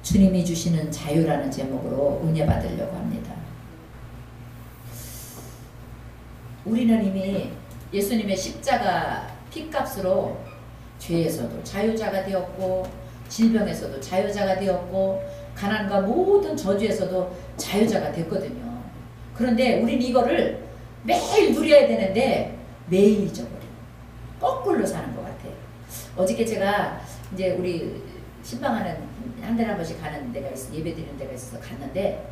주님이 주시는 자유라는 제목으로 은혜 받으려고 합니다. 우리는 이미 예수님의 십자가 피값으로 죄에서도 자유자가 되었고, 질병에서도 자유자가 되었고, 가난과 모든 저주에서도 자유자가 됐거든요. 그런데 우리는 이거를 매일 누려야 되는데 매일 잊어버려요. 거꾸로 사는 것 같아요. 어저께 제가 이제 우리 신방하는 한 달에 한 번씩 가는 데가 있어, 예배 드리는 데가 있어서 갔는데,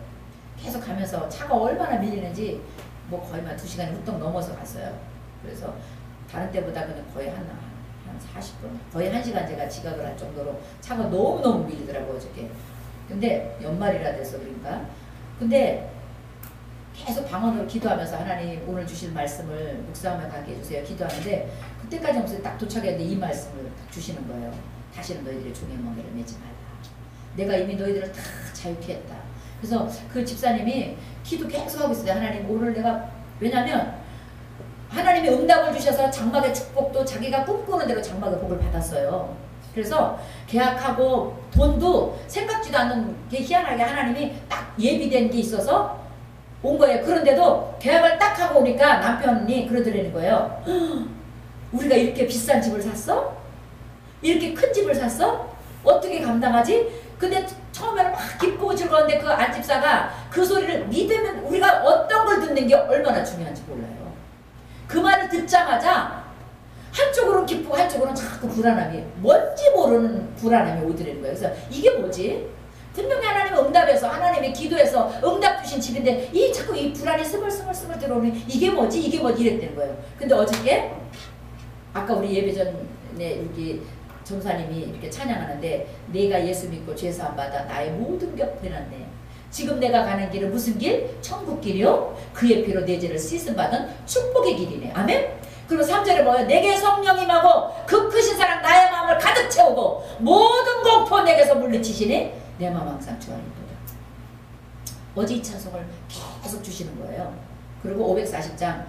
계속 가면서 차가 얼마나 밀리는지 뭐 거의 막 2시간이 훌쩍 넘어서 갔어요. 그래서 다른 때보다 그냥 거의 한 40분, 거의 1시간 제가 지각을 할 정도로 차가 너무너무 밀리더라고요, 어저께. 근데 연말이라 돼서 그런가? 근데 계속 방언으로 기도하면서 하나님 오늘 주실 말씀을 묵상하며 가게 해주세요 기도하는데, 그때까지 없어요. 딱 도착했는데 이 말씀을 딱 주시는 거예요. 다시는 너희들의 종의 멍에를 매지 말라. 내가 이미 너희들을 다 자유케 했다. 그래서 그 집사님이 기도 계속 하고 있어요. 하나님 오늘 내가, 왜냐면 하나님이 응답을 주셔서 장막의 축복도 자기가 꿈꾸는 대로 장막의 복을 받았어요. 그래서 계약하고 돈도 생각지도 않는 게 희한하게 하나님이 딱 예비된 게 있어서 온 거예요. 그런데도 계약을 딱 하고 오니까 남편이 그러더라는 거예요. 우리가 이렇게 비싼 집을 샀어? 이렇게 큰 집을 샀어? 어떻게 감당하지? 근데 처음에는 막 기쁘고 즐거운데 그 안집사가 그 소리를 믿으면 우리가 어떤 걸 듣는 게 얼마나 중요한지 몰라요. 그 말을 듣자마자 한쪽으로는 기쁘고 한쪽으로는 자꾸 불안함이, 뭔지 모르는 불안함이 오더라는 거예요. 그래서 이게 뭐지? 분명히 하나님의 응답에서, 하나님의 기도에서 응답 주신 집인데 이 자꾸 이 불안이 스물스물 들어오니 이게 뭐지? 이게 뭐지? 이랬다는 거예요. 근데 어저께 아까 우리 예배 전에 여기 전사님이 이렇게 찬양하는데, 내가 예수 믿고 죄사함 받아 나의 모든 것 되었네. 지금 내가 가는 길은 무슨 길? 천국 길이요. 그의 피로 내 죄를 씻음 받은 축복의 길이네. 아멘. 그리고 3절에 뭐예요? 내게 성령 임하고 그 크신 사랑 나의 마음을 가득 채우고 모든 공포 내게서 물리치시니 내 마음 항상 주와 있도다. 어제 이 찬송을 계속 주시는 거예요. 그리고 540장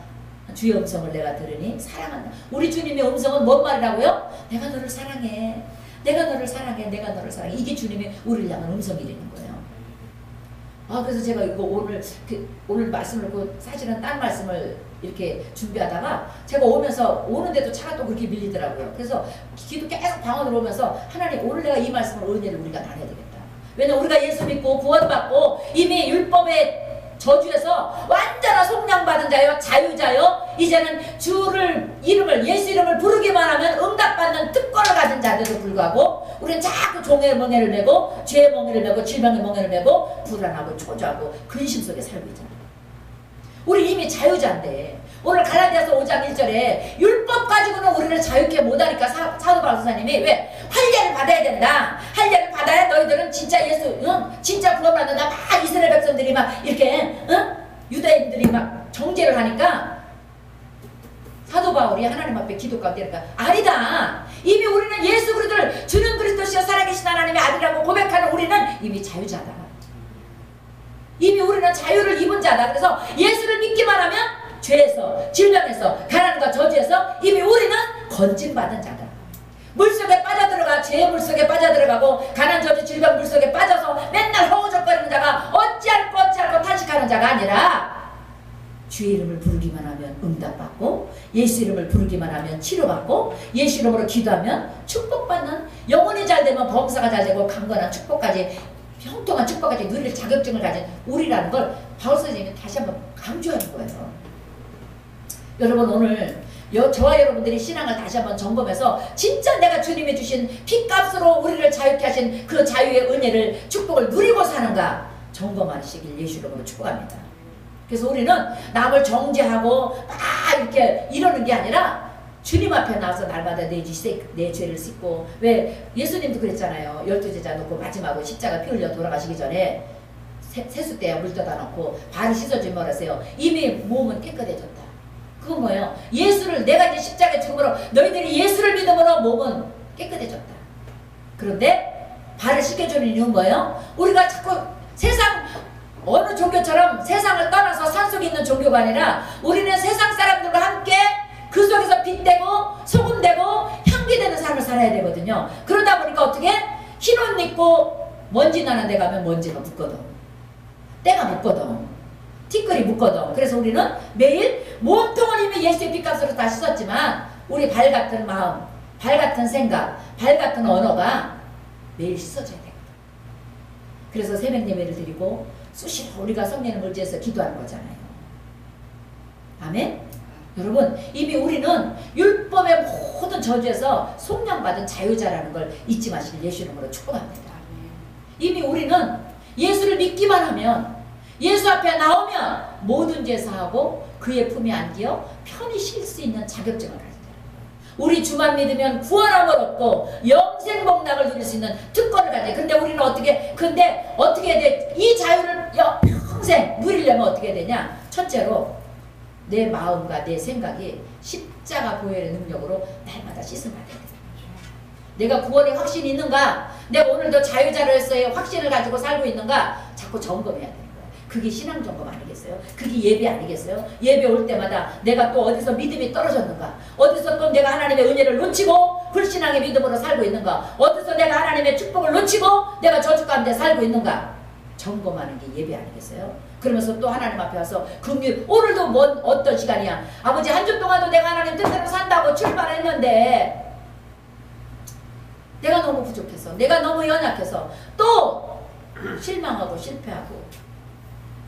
주의 음성을 내가 들으니 사랑한다. 우리 주님의 음성은 뭔 말이라고요? 내가 너를 사랑해. 내가 너를 사랑해. 내가 너를 사랑해. 이게 주님의 우리를 향한 음성이라는 거예요. 그래서 제가 이거 오늘 말씀을 듣고 사실은 딴 말씀을 이렇게 준비하다가 제가 오는데도 차가 또 그렇게 밀리더라고요. 그래서 기도 계속 방언으로 오면서 하나님 오늘 내가 이 말씀을 은혜를 우리가 나눠야 되겠다. 왜냐면 우리가 예수 믿고 구원받고 이미 율법의 저주에서 완전한 속량받은 자요, 자유자요, 이제는 예수 이름을 부르기만 하면 응답받는 특권을 가진 자들도 불구하고 우리는 자꾸 종의 멍에를 메고 죄의 멍에를 메고 질병의 멍에를 메고 불안하고 초조하고 근심 속에 살고 있잖아요. 우리 이미 자유자인데 오늘 갈라디아서 5장 1절에 율법 가지고는 우리를 자유케 못하니까 사도 바울 선생님이 왜 할례를 받아야 된다. 할례를 받아야 너희들은 진짜 진짜 구원받는다. 막 이스라엘 백성들이 막 이렇게 유대인들이 막 정죄를 하니까 사도 바울이 하나님 앞에 기도 가운데 그러니까 아니다. 이미 우리는 예수 그리스도를 주는 그리스도시여 살아계신 하나님의 아들이라고 고백하는 우리는 이미 자유자다. 이미 우리는 자유를 입은 자다. 그래서 예수를 믿기만 하면 죄에서, 질병에서, 가난과 저주에서 이미 우리는 건진받은 자다. 물속에 빠져들어가 죄의 물속에 빠져들어가고 가난, 저주, 질병 물속에 빠져서 맨날 허우적거리는 자가 어찌할 거 탄식하는 자가 아니라 주의 이름을 부르기만 하면 응답받고 예수 이름을 부르기만 하면 치료받고 예수 이름으로 기도하면 축복받는, 영혼이 잘되면 범사가 잘되고 강건한 축복까지, 형통한 축복까지 누릴 자격증을 가진 우리라는 걸 바울 선생님이 다시 한번 강조하는 거예요. 여러분 오늘 저와 여러분들이 신앙을 다시 한번 점검해서 진짜 내가 주님이 주신 피값으로 우리를 자유케 하신 그 자유의 은혜를, 축복을 누리고 사는가 점검하시길 예수 이름으로 축복합니다. 그래서 우리는 남을 정죄하고 막 이렇게 이러는 게 아니라 주님 앞에 나와서 날마다 내 죄를 씻고, 왜 예수님도 그랬잖아요. 12제자 놓고 마지막으로 십자가 피 흘려 돌아가시기 전에 세숫대에 물 떠다 놓고 발을 씻어주면 하세요. 이미 몸은 깨끗해졌다. 그건 뭐예요? 예수를, 내가 이제 십자가에 죽음으로 너희들이 예수를 믿음으로 몸은 깨끗해졌다. 그런데 발을 씻겨주는 이유는 뭐예요? 우리가 자꾸 세상 어느 종교처럼 세상을 떠나서 산속에 있는 종교가 아니라 우리는 세상 사람들과 함께 그 속에서 빛되고 소금되고 향기되는 삶을 살아야 되거든요. 그러다 보니까 어떻게 흰 옷 입고 먼지 나는 데 가면 먼지가 묻거든. 때가 묻거든. 티끌이 묻거든. 그래서 우리는 매일 몸통을 이미 예수의 피값으로 다 씻었지만 우리 발 같은 마음, 발 같은 생각, 발 같은 언어가 매일 씻어져야 되거든. 그래서 새벽 예배를 드리고 수시로 우리가 성령의 물질에서 기도하는 거잖아요. 아멘? 여러분, 이미 우리는 율법의 모든 저주에서 속량받은 자유자라는 걸 잊지 마시길 예수 이름으로 축복합니다. 이미 우리는 예수를 믿기만 하면, 예수 앞에 나오면 모든 죄 사하고 그의 품에 안기어 편히 쉴 수 있는 자격증을 가진다. 우리 주만 믿으면 구원함을 얻고 영생 복락을 누릴 수 있는 특권을 가져. 근데 우리는 어떻게 해야 돼? 이 자유를 평생 누리려면 어떻게 되냐? 첫째로 내 마음과 내 생각이 십자가 보혈의 능력으로 날마다 씻음 받아야 돼. 내가 구원의 확신이 있는가? 내가 오늘도 자유자로서의 확신을 가지고 살고 있는가? 자꾸 점검해야 되는 거야. 그게 신앙 점검 아니겠어요? 그게 예배 아니겠어요? 예배 올 때마다 내가 또 어디서 믿음이 떨어졌는가? 어디서 또 내가 하나님의 은혜를 놓치고 불신앙의 믿음으로 살고 있는가? 어디서 내가 하나님의 축복을 놓치고 내가 저주 가운데 살고 있는가? 점검하는 게 예배 아니겠어요? 그러면서 또 하나님 앞에 와서 금요일 오늘도 어떤 시간이야? 아버지 한 주 동안도 내가 하나님 뜻대로 산다고 출발했는데 내가 너무 부족해서, 내가 너무 연약해서 또 실망하고 실패하고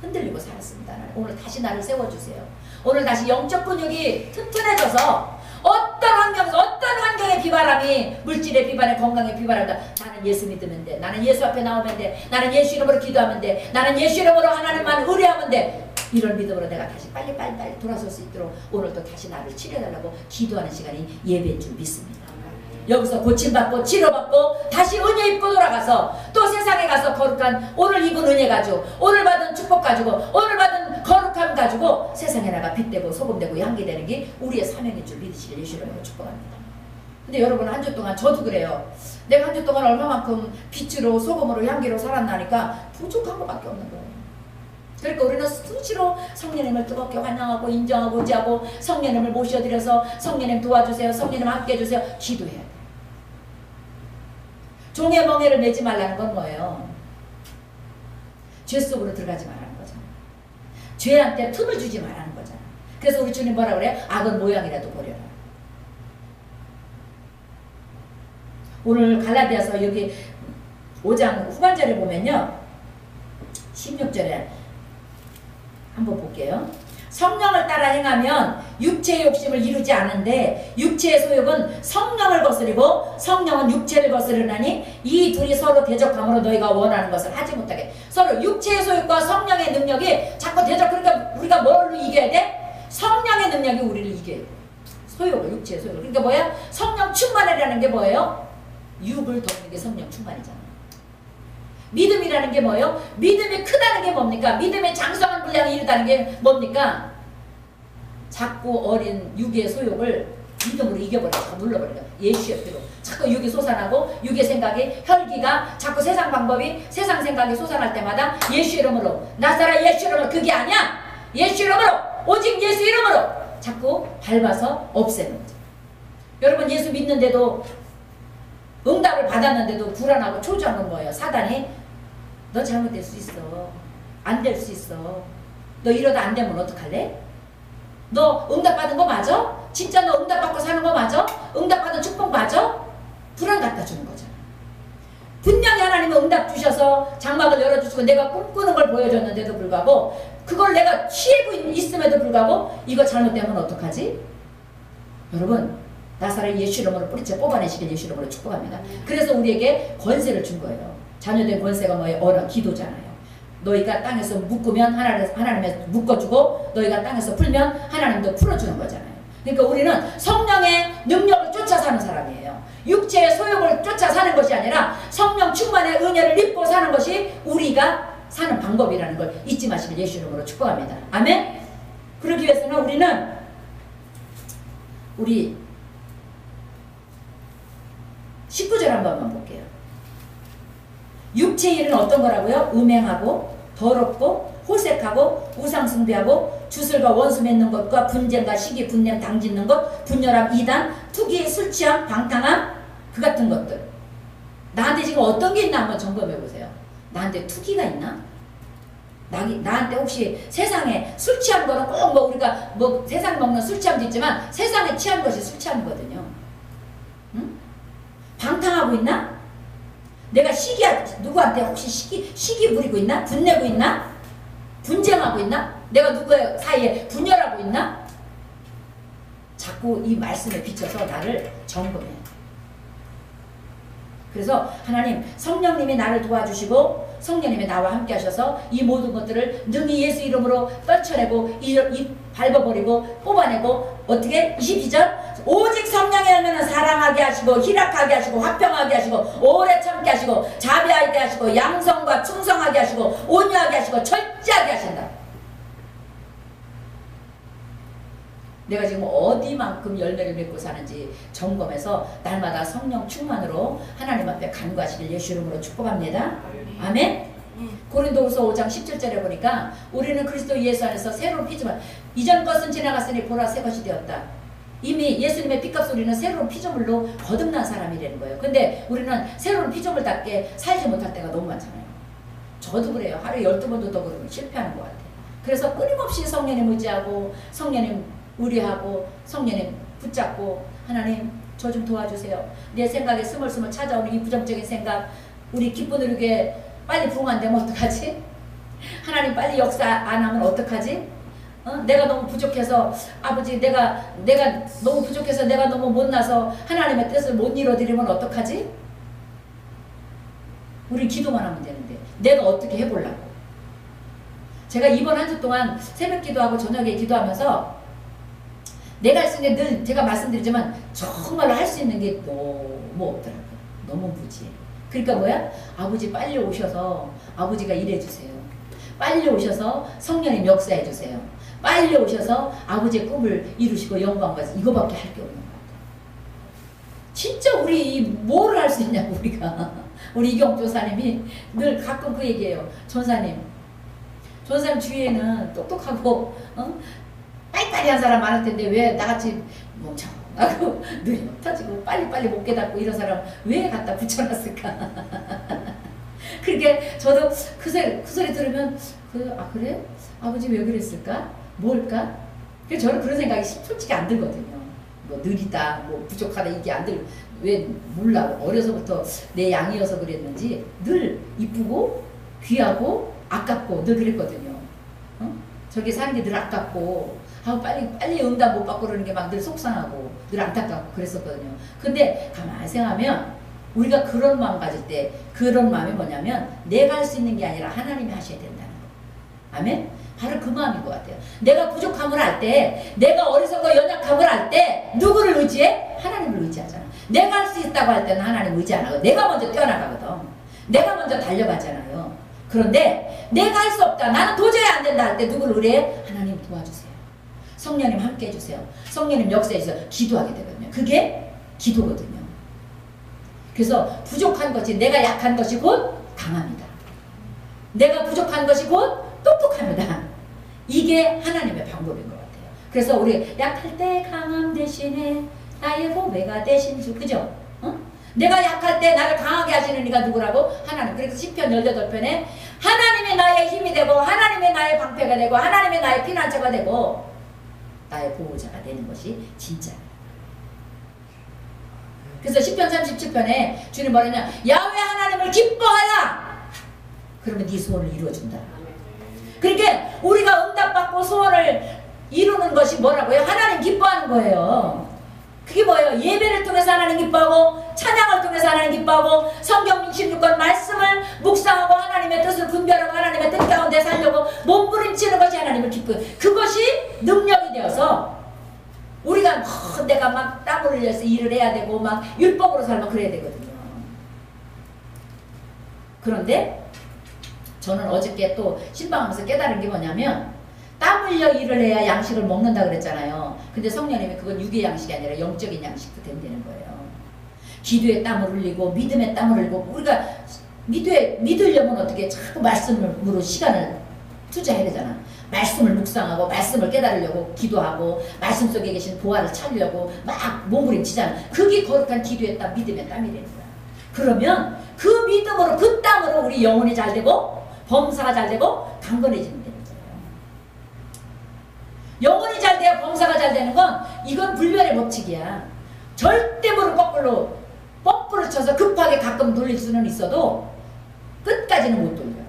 흔들리고 살았습니다. 오늘 다시 나를 세워주세요. 오늘 다시 영적 근육이 튼튼해져서 어떤 환경에서 어떤 환경의 비바람이, 물질의 비바람, 건강의 비바람다. 나는 예수 믿으면 돼. 나는 예수 앞에 나오면 돼. 나는 예수 이름으로 기도하면 돼. 나는 예수 이름으로 하나님만 의뢰하면 돼. 이런 믿음으로 내가 다시 빨리 돌아설 수 있도록 오늘도 다시 나를 치료해달라고 기도하는 시간이 예배인 줄 믿습니다. 여기서 고침받고 치료받고 다시 은혜 입고 돌아가서 또 세상에 가서 거룩한 오늘 입은 은혜 가지고 오늘 받은 축복 가지고 오늘 받은 거룩함 가지고 세상에 나가 빛되고 소금되고 향기되는 게 우리의 사명인 줄 믿으시길 예수 이름으로 축복합니다. 근데 여러분 한 주 동안 저도 그래요. 내가 한 주 동안 얼마만큼 빛으로 소금으로 향기로 살았나니까 부족한 것밖에 없는 거예요. 그러니까 우리는 수시로 성령님을 뜨겁게 환영하고 인정하고 의지하고 성령님을 모셔드려서 성령님 도와주세요, 성령님 함께 해주세요 기도해야 돼요. 종의 멍에를 매지 말라는 건 뭐예요? 죄 속으로 들어가지 말라는 거잖아. 죄한테 틈을 주지 말라는 거잖아. 그래서 우리 주님 뭐라 그래요? 악은 모양이라도 버려라. 오늘 갈라디아서 여기 5장 후반절에 보면요 16절에 한번 볼게요. 성령을 따라 행하면 육체의 욕심을 이루지 않은데 육체의 소욕은 성령을 거스리고 성령은 육체를 거스르나니 이 둘이 서로 대적함으로 너희가 원하는 것을 하지 못하게. 서로 육체의 소욕과 성령의 능력이 자꾸 대적. 그러니까 우리가 뭘로 이겨야 돼? 성령의 능력이 우리를 이겨야 돼. 소욕을, 육체의 소욕을. 그러니까 뭐야? 성령 충만이라는 게 뭐예요? 육을 돕는 게 성령 충만이잖아. 믿음이라는 게 뭐예요? 믿음이 크다는 게 뭡니까? 믿음의 장성한 분량이 이르다는 게 뭡니까? 자꾸 어린 육의 소욕을 믿음으로 이겨버려. 자꾸 눌러버려. 예수의 피로. 자꾸 육이 솟아나고 육의 생각이, 혈기가 자꾸 세상 방법이, 세상 생각이 솟아날 때마다 예수 이름으로, 나사렛 예수 이름으로. 그게 아니야. 예수 이름으로, 오직 예수 이름으로 자꾸 밟아서 없애는 거죠. 여러분 예수 믿는데도, 응답을 받았는데도 불안하고 초조한 건 뭐예요? 사단이 너 잘못될 수 있어. 안 될 수 있어. 너 이러다 안 되면 어떡할래? 너 응답받은 거 맞아? 진짜 너 응답받고 사는 거 맞아? 응답받은 축복 맞아? 불안 갖다 주는 거잖아. 분명히 하나님은 응답 주셔서 장막을 열어주시고 내가 꿈꾸는 걸 보여줬는데도 불구하고 그걸 내가 취하고 있음에도 불구하고 이거 잘못되면 어떡하지? 여러분 나사렛 예수 이름으로 뿌리채 뽑아내시길 예수 이름으로 축복합니다. 그래서 우리에게 권세를 준 거예요. 자녀된 권세가 뭐예요? 언어, 기도잖아요. 너희가 땅에서 묶으면 하나님에 묶어주고 너희가 땅에서 풀면 하나님도 풀어주는 거잖아요. 그러니까 우리는 성령의 능력을 쫓아 사는 사람이에요. 육체의 소욕을 쫓아 사는 것이 아니라 성령 충만의 은혜를 입고 사는 것이 우리가 사는 방법이라는 걸 잊지 마시길 예수 이름으로 축복합니다. 아멘? 그러기 위해서는 우리 19절 한 번만 볼게요. 육체의 일은 어떤 거라고요? 음행하고 더럽고 호색하고 우상숭배하고 주술과 원수 맺는 것과 분쟁과 시기 분냄 당짓는 것 분열함 이단 투기 술취함 방탕함 그 같은 것들. 나한테 지금 어떤 게 있나 한번 점검해 보세요. 나한테 투기가 있나? 나한테 혹시 세상에 술 취한 거는 꼭 뭐 우리가 뭐 세상 먹는 술 취함도 있지만 세상에 취한 것이 술 취함이거든요. 응? 방탕하고 있나? 내가 누구한테 혹시 시기 부리고 있나? 분내고 있나? 분쟁하고 있나? 내가 누구 사이에 분열하고 있나? 자꾸 이 말씀에 비춰서 나를 점검해. 그래서 하나님 성령님이 나를 도와주시고 성령님이 나와 함께 하셔서 이 모든 것들을 능히 예수 이름으로 떨쳐내고 밟아버리고 뽑아내고 어떻게 22절 오직 성령의 열매는 사랑하게 하시고 희락하게 하시고 화평하게 하시고 오래 참게 하시고 자비하게 하시고 양성과 충성하게 하시고 온유하게 하시고 절제하게 하신다. 내가 지금 어디만큼 열매를 맺고 사는지 점검해서 날마다 성령 충만으로 하나님 앞에 간구하시길 예수 이름으로 축복합니다. 아멘. 고린도후서 5장 17절에 보니까 우리는 그리스도 예수 안에서 새로운 피조물 이전 것은 지나갔으니 보라 새 것이 되었다. 이미 예수님의 피값 우리는 새로운 피조물로 거듭난 사람이라는 거예요. 근데 우리는 새로운 피조물답게 살지 못할 때가 너무 많잖아요. 저도 그래요. 하루에 12번도 더 그러면 실패하는 것 같아요. 그래서 끊임없이 성령님 의지하고 성령님 의뢰하고 성령님 붙잡고 하나님 저 좀 도와주세요. 내 생각에 스멀스멀 찾아오는 이 부정적인 생각 우리 기쁜 의료에 빨리 부흥 안 되면 어떡하지? 하나님 빨리 역사 안 하면 어떡하지? 내가 너무 부족해서 아버지 내가 너무 부족해서 내가 너무 못나서 하나님의 뜻을 못 이뤄드리면 어떡하지? 우리 기도만 하면 되는데 내가 어떻게 해보려고. 제가 이번 한 주 동안 새벽 기도하고 저녁에 기도하면서 내가 할 수 있는 게 늘 제가 말씀드리지만 정말로 할 수 있는 게 너무 없더라고요. 너무 무지해. 그러니까 뭐야? 아버지 빨리 오셔서 아버지가 일해주세요. 빨리 오셔서 성령님 역사해주세요. 빨리 오셔서 아버지의 꿈을 이루시고 영광받으세요. 이거밖에 할 게 없는 것 같아요. 진짜 우리 뭘 할 수 있냐고 우리가. 우리 이경조 사님이 늘 가끔 그 얘기해요. 전사님 주위에는 똑똑하고 빨리빨리한 사람 많을 텐데 왜 나같이 멍청하고 눈이 터지고 빨리빨리 못 깨닫고 이런 사람 왜 갖다 붙여놨을까. 그렇게 저도 그 소리 들으면 그래? 아버지 왜 그랬을까? 뭘까? 그래서 저는 그런 생각이 솔직히 안 들거든요. 뭐 느리다, 뭐 부족하다 이게 안 들. 왜 몰라. 어려서부터 내 양이어서 그랬는지 늘 이쁘고 귀하고 아깝고 늘 그랬거든요. 저기 사는 게 늘 아깝고 빨리 응답 못 받고 그러는 게 막 늘 속상하고 늘 안타깝고 그랬었거든요. 근데 가만히 생각하면 우리가 그런 마음 가질 때 그런 마음이 뭐냐면 내가 할 수 있는 게 아니라 하나님이 하셔야 된다는 거. 아멘? 바로 그 마음인 것 같아요. 내가 부족함을 할 때 내가 어리석고 연약함을 할 때 누구를 의지해? 하나님을 의지하잖아. 내가 할 수 있다고 할 때는 하나님 의지 안 하고 내가 먼저 뛰어나가거든. 내가 먼저 달려가잖아요. 그런데 내가 할 수 없다. 나는 도저히 안 된다 할 때 누구를 의뢰해? 하나님 도와주세요. 성령님 함께 해주세요. 성령님 역사에서 기도하게 되거든요. 그게 기도거든요. 그래서 부족한 것이 내가 약한 것이 곧 강합니다. 내가 부족한 것이 곧 똑똑합니다. 이게 하나님의 방법인 것 같아요. 그래서 우리 약할 때 강함 대신에 나의 보배가 되신 주. 그죠? 내가 약할 때 나를 강하게 하시는 이가 누구라고? 하나님. 그래서 시편 18편에 하나님이 나의 힘이 되고 하나님이 나의 방패가 되고 하나님이 나의 피난처가 되고 나의 보호자가 되는 것이 진짜예요. 그래서 시편 37편에 주님 뭐냐면 야훼 하나님을 기뻐하라. 그러면 네 소원을 이루어준다. 그러니까 우리가 응답받고 소원을 이루는 것이 뭐라고요? 하나님 기뻐하는 거예요. 그게 뭐예요? 예배를 통해서 하나님 기뻐하고 찬양을 통해서 하나님 기뻐하고 성경 66권 말씀을 묵상하고 하나님의 뜻을 분별하고 하나님의 뜻 가운데 살려고 몸부림치는 것이 하나님을 기뻐해요. 그것이 능력이 되어서 우리가 내가 막 땀을 흘려서 일을 해야 되고 막 율법으로 살면 그래야 되거든요. 그런데 저는 어저께 또 신방하면서 깨달은 게 뭐냐면 땀 흘려 일을 해야 양식을 먹는다 그랬잖아요. 근데 성령님이 그건 육의 양식이 아니라 영적인 양식도 된다는 거예요. 기도에 땀을 흘리고 믿음에 땀을 흘리고 우리가 믿으려면 어떻게 자꾸 말씀으로 시간을 투자해야 되잖아. 말씀을 묵상하고 말씀을 깨달으려고 기도하고 말씀 속에 계신 보화를 찾으려고 막 몸부림치잖아. 그게 거룩한 기도의 땀, 믿음의 땀이라는 거야. 그러면 그 믿음으로 그 땅으로 우리 영혼이 잘 되고 범사가 잘 되고 강건해지는 거예요. 영혼이 잘 돼야 범사가 잘 되는 건 이건 불변의 법칙이야. 절대 무릎 거꾸로 쳐서 급하게 가끔 돌릴 수는 있어도 끝까지는 못 돌려요.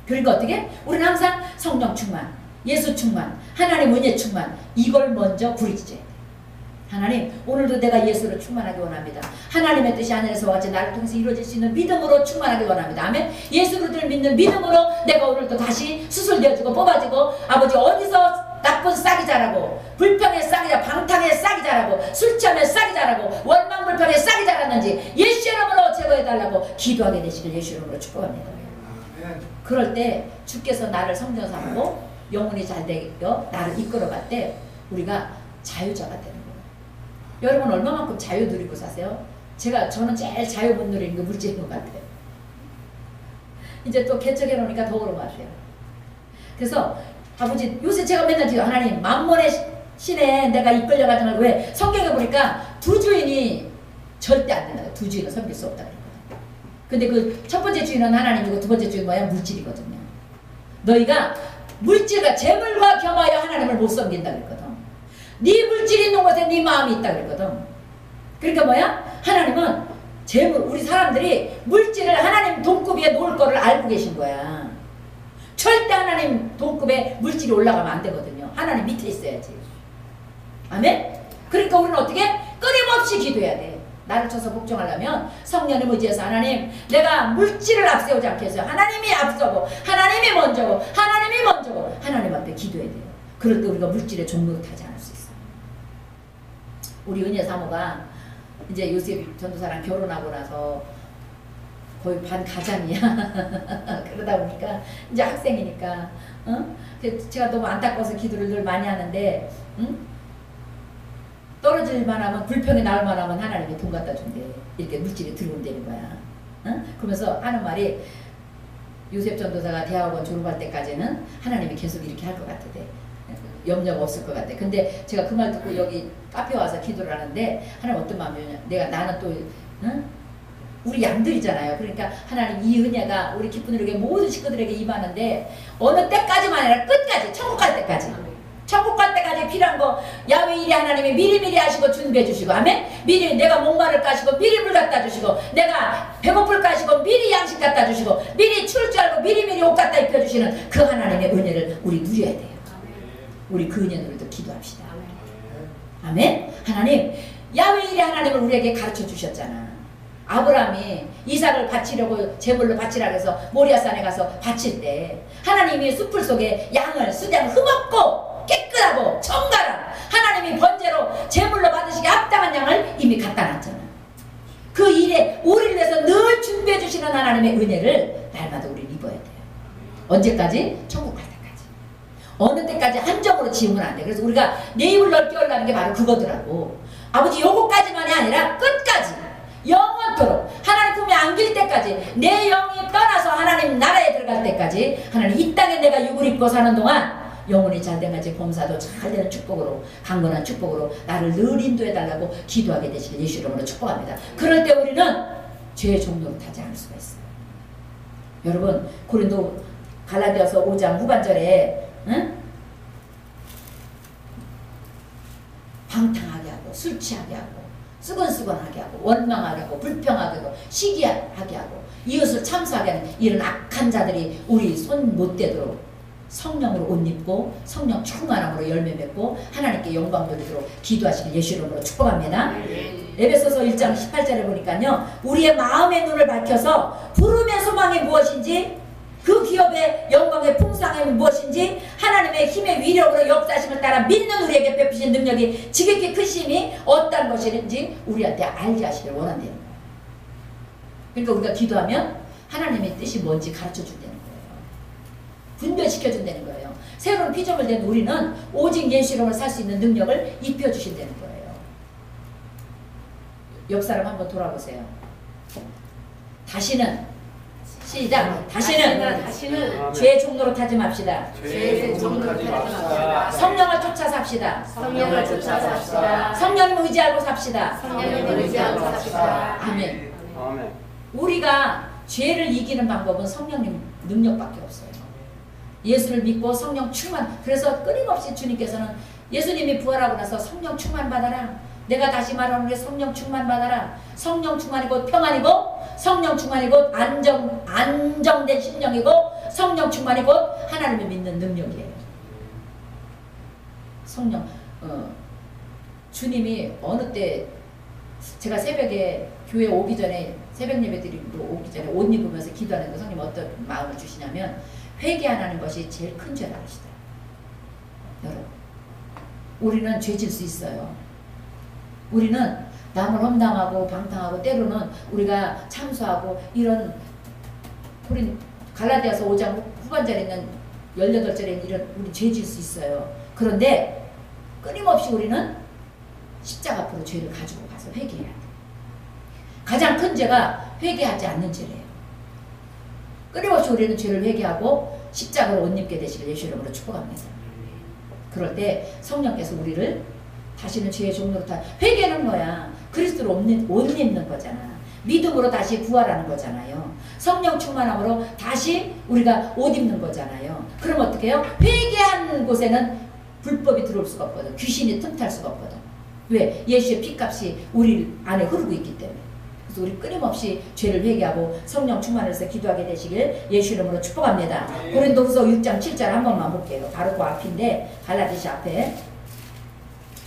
그러니까 어떻게? 우리는 항상 성령 충만, 예수 충만, 하나님 은혜 충만, 이걸 먼저 부르짖어야 돼. 하나님, 오늘도 내가 예수로 충만하기 원합니다. 하나님의 뜻이 하늘에서 같이 나를 통해서 이루어질 수 있는 믿음으로 충만하기 원합니다. 아멘. 예수를 믿는 믿음으로 내가 오늘도 다시 수술되어지고 뽑아지고, 아버지 어디서 나쁜 싹이 자라고, 불평에 싹이 자라고, 방탕에 싹이 자라고, 술 취함에 싹이 자라고, 원망불평에 싹이 자랐는지 예수 이름으로 제거해달라고 기도하게 되시길 예수 이름으로 축복합니다. 그럴 때 주께서 나를 성전 삼고 영혼이 잘 되어 나를 이끌어갈 때 우리가 자유자가 되는 거예요. 여러분 얼마만큼 자유 누리고 사세요? 저는 제일 자유 못 누리는 게 물질인 것 같아요. 이제 또 개척해 놓으니까 더 그런 것 같아요. 그래서 아버지 요새 제가 맨날 지금 하나님 만몬의 신에 내가 이끌려가지 말고, 왜? 성경에 보니까 두 주인이 절대 안 된다. 두 주인은 섬길 수 없다. 근데 그 첫 번째 주인은 하나님이고 두 번째 주인은 뭐야? 물질이거든요. 너희가 물질과 재물과 겸하여 하나님을 못 섬긴다 그랬거든. 네 물질이 있는 곳에 네 마음이 있다 그랬거든. 그러니까 뭐야? 하나님은 재물, 우리 사람들이 물질을 하나님 돈급에 놓을 거를 알고 계신 거야. 절대 하나님 돈급에 물질이 올라가면 안 되거든요. 하나님 밑에 있어야지. 아멘? 그러니까 우리는 어떻게? 끊임없이 기도해야 돼. 나를 쳐서 복종하려면 성령님 의지해서 하나님, 내가 물질을 앞세우지 않게 해서 하나님이 앞서고 하나님이 먼저고 하나님이 먼저고 하나님 앞에 기도해야 돼요. 그럴 때 우리가 물질의 종로로 타지 않을 수 있어요. 우리 은혜 사모가 이제 요새 전도사랑 결혼하고 나서 거의 반 가장이야. 그러다 보니까 이제 학생이니까 제가 너무 안타까워서 기도를 늘 많이 하는데, 떨어질만 하면, 불평이 나올만 하면 하나님이 돈 갖다 준대. 이렇게 물질이 들어온다는 거야. 그러면서 하는 말이, 요셉 전도사가 대학원 졸업할 때까지는 하나님이 계속 이렇게 할 것 같대. 염려가 없을 것 같아. 근데 제가 그 말 듣고 여기 카페 와서 기도를 하는데, 하나님 어떤 마음이냐. 나는 또 우리 양들이잖아요. 그러니까 하나님 이 은혜가 우리 기쁜 이에게 모든 식구들에게 임하는데 어느 때까지만 아니라 끝까지, 천국 갈 때까지, 천국 갈 때까지 필요한 거 야외 일이 하나님이 미리미리 하시고 준비해 주시고, 아멘. 미리 내가 목마를 까시고 미리 물 갖다 주시고, 내가 배고플 까시고 미리 양식 갖다 주시고, 미리 추울 줄 알고 미리미리 옷 갖다 입혀 주시는 그 하나님의 은혜를 우리 누려야 돼요. 우리 그 은혜로도 기도합시다. 아멘. 하나님 야외 일이 하나님을 우리에게 가르쳐 주셨잖아. 아브라함이 이삭을 바치려고 제물로 바치라고 해서 모리아산에 가서 바칠 때 하나님이 숲을 속에 양을 수장 흠없고 깨끗하고 정갈한 하나님이 번제로 제물로 받으시기 합당한 양을 이미 갖다 놨잖아. 그 일에 우리를 위해서 늘 준비해 주시는 하나님의 은혜를 날마다 우리 입어야 돼요. 언제까지? 천국 갈 때까지. 어느 때까지 한정으로 지으면 안 돼. 그래서 우리가 내 입을 넓게 열라는 게 바로 그거더라고. 아버지 요거까지만이 아니라 끝까지 영원토록 하나님 품에 안길 때까지, 내 영이 떠나서 하나님 나라에 들어갈 때까지, 하나님 이 땅에 내가 육을 입고 사는 동안 영혼이 잘된 같이 범사도 잘 되는 축복으로, 강건한 축복으로 나를 늘 인도해달라고 기도하게 되시길 예수 이름으로 축복합니다. 그럴 때 우리는 죄의 종로로 타지 않을 수가 있어요. 여러분 고린도 갈라디아서 5장 후반절에 방탕하게 하고 술 취하게 하고 수건수건하게 하고 원망하게 하고 불평하게 하고 시기하게 하고 이웃을 참수하게 하는 이런 악한 자들이 우리 손 못 대도록 성령으로 옷 입고 성령 충만함으로 열매 맺고 하나님께 영광 돌리도록 기도하시길 예수 이름으로 축복합니다. 에베소서 1장 18절에 보니까요, 우리의 마음의 눈을 밝혀서 부름의 소망이 무엇인지, 그 기업의 영광의 풍성함이 무엇인지, 하나님의 힘의 위력으로 역사심을 따라 믿는 우리에게 베푸신 능력이 지극히 크심이 어떤 것인지 우리한테 알게 하시길 원한다는 거예요. 그러니까 우리가 기도하면 하나님의 뜻이 뭔지 가르쳐 준다는 거예요. 분별시켜 준다는 거예요. 새로운 피조물 된 우리는 오직 예수 이름으로 살 수 있는 능력을 입혀 주신다는 거예요. 옆 사람 한번 돌아보세요. 다시는, 시작. 다시는 죄의 종로로 타지 맙시다. 죄의 종로로 타지 맙시다. 성령을 쫓아 삽시다. 성령을 쫓아 삽시다. 성령을 의지하고 삽시다. 성령을 의지하고 삽시다. 아멘. 아멘. 우리가 죄를 이기는 방법은 성령님 능력밖에 없어요. 예수를 믿고 성령 충만. 그래서 끊임없이 주님께서는 예수님이 부활하고 나서 성령 충만 받아라. 내가 다시 말하는 게 성령 충만 받아라. 성령 충만이 곧 평안이고, 성령 충만이 곧 안정된 심령이고, 성령 충만이 곧 하나님을 믿는 능력이에요. 성령 주님이 어느 때 제가 새벽에 교회 오기 전에 새벽 예배 드리고 오기 전에 옷 입으면서 기도하는데 성님 어떤 마음을 주시냐면 회개하는 것이 제일 큰 죄라 하시더라고요. 여러분, 우리는 죄질 수 있어요. 우리는 남을 험담하고 방탕하고 때로는 우리가 참소하고 이런 우리 갈라디아서 5장 후반절에 있는 18절에 있는 이런 우리 죄질 수 있어요. 그런데 끊임없이 우리는 십자가 앞으로 죄를 가지고 가서 회개해야 돼. 가장 큰 죄가 회개하지 않는 죄래요. 끊임없이 우리는 죄를 회개하고 십자가로 옷 입게 되시길 예수 이름으로 축복합니다. 그럴 때 성령께서 우리를 다시는 죄의 종로로 회개는 뭐야? 그리스도로 옷 입는 거잖아. 믿음으로 다시 부활하는 거잖아요. 성령 충만함으로 다시 우리가 옷 입는 거잖아요. 그럼 어떻게 해요? 회개한 곳에는 불법이 들어올 수가 없거든. 귀신이 틈탈 수가 없거든. 왜? 예수의 피값이 우리 안에 흐르고 있기 때문에. 그래서 우리 끊임없이 죄를 회개하고 성령 충만해서 기도하게 되시길 예수 이름으로 축복합니다. 고린도후서 6장 7절 한 번만 볼게요. 바로 그 앞인데 갈라디아 앞에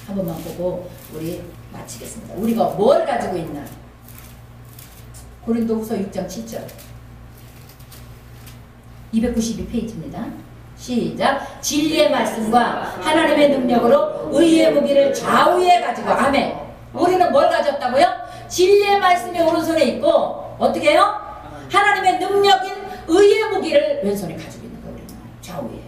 한 번만 보고 우리 마치겠습니다. 우리가 뭘 가지고 있나? 고린도후서 6장 7절 292페이지입니다. 시작. 진리의 말씀과 하나님의 능력으로 의의 무기를 좌우에 가지고. 아멘. 우리는 뭘 가졌다고요? 진리의 말씀이 오른손에 있고 어떻게 해요? 하나님의 능력인 의의 무기를 왼손에 가지고 있는 거예요. 우리는 좌우에.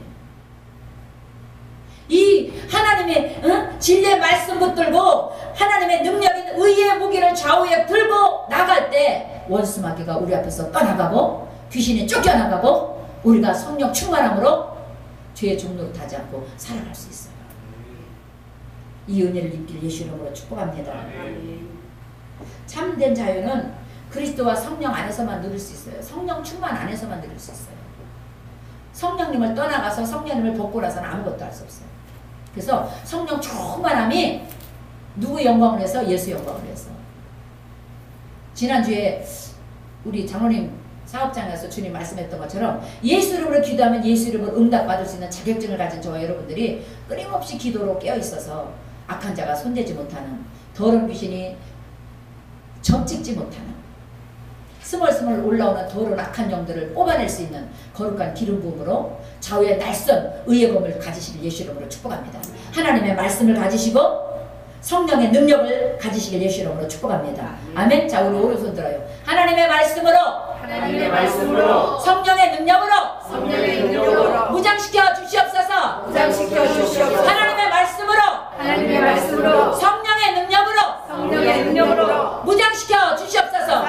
이 하나님의 진리의 말씀 붙들고 하나님의 능력인 의의 무기를 좌우에 들고 나갈 때 원수마귀가 우리 앞에서 떠나가고 귀신이 쫓겨나가고 우리가 성령 충만함으로 죄의 종로로 타지 않고 살아갈 수 있어요. 이 은혜를 입길 예수 이름으로 축복합니다. 참된 자유는 그리스도와 성령 안에서만 누릴 수 있어요. 성령 충만 안에서만 누릴 수 있어요. 성령님을 떠나가서 성령님을 벗고 나서는 아무것도 할 수 없어요. 그래서 성령 충만함이 누구 영광을 위해서? 예수 영광을 위해서. 지난주에 우리 장로님 사업장에서 주님 말씀했던 것처럼 예수 이름으로 기도하면 예수 이름으로 응답받을 수 있는 자격증을 가진 저와 여러분들이 끊임없이 기도로 깨어있어서 악한 자가 손대지 못하는, 더러운 귀신이 점찍지 못하는, 스멀스멀 올라오는 더러운 악한 영들을 뽑아낼 수 있는 거룩한 기름 부음으로 좌우의 날선 의의 검을 가지시길 예수 이름으로 축복합니다. 하나님의 말씀을 가지시고 성령의 능력을 가지시길 예수 이름으로 축복합니다. 아멘. 자, 우리 오른손 들어요. 하나님의 말씀으로 성령의 능력으로 무장시켜 주시옵소서. 하나님의 말씀으로 성령의 능력으로 무장시켜 주시옵소서.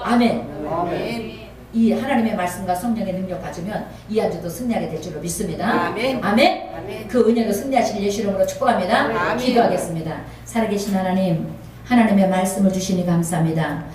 아멘. 이 하나님의 말씀과 성령의 능력 가지면 이 한 주도 승리하게 될 줄로 믿습니다. 아멘. 그 은혜로 승리하실 예수 이름으로 축복합니다. 기도하겠습니다. 살아계신 하나님, 하나님의 말씀을 주시니 감사합니다.